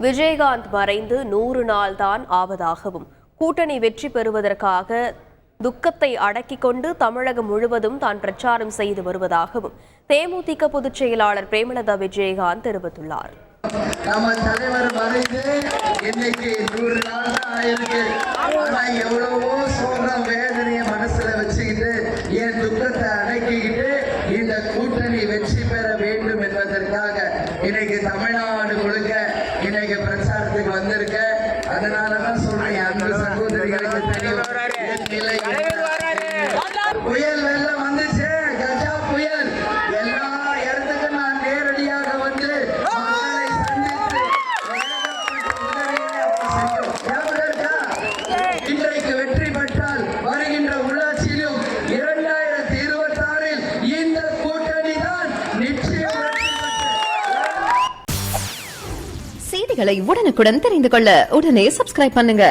விஜயகாந்த் மறைந்து 100 நாள் தான் ஆவதாகவும் கூட்டணி வெற்றி பெறுவதற்காக துக்கத்தை அடக்கிக் கொண்டு தமிழகம் முழுவதும் தான் பிரச்சாரம் செய்து வருவதாகவும் தேமுதிக பொதுச் செயலாளர் பிரேமலதா விஜயகாந்த் தெரிவித்துள்ளார். நம்ம தலைவர் மறைந்து இன்னைக்கு 100 நாள் தான் ஆயிருக்கு. ஆனா எவ்வளவோ சோகம் வேதனைய மனசுல வச்சுக்கிட்டு என் துக்கத்தை அடக்கிக்கிட்டு இந்த கூட்டணி வெற்றி பெற வேண்டும் என்பதற்காக இன்னைக்கு தமிழ்நாடு முழுக்க இன்னைக்கு பிரச்சாரத்துக்கு வந்திருக்க. அதனாலதான் சொல்றேன், அன்பு சகோதரிகளுக்கு தெரியும் புயல் வெள்ளம் வந்துச்சு, கஜா புயல். எல்லா இடத்துக்கும் நான் நேரடியாக வந்து மக்களை சந்தித்து இன்றைக்கு வெற்றி பெற்றால் வருகின்ற உள்ளாட்சியிலும் 2026 இந்த கூட்டணி தான் நிச்சயம். செய்திகளை உடனுக்குடன் தெரிந்து கொள்ள உடனே சப்ஸ்கிரைப் பண்ணுங்க.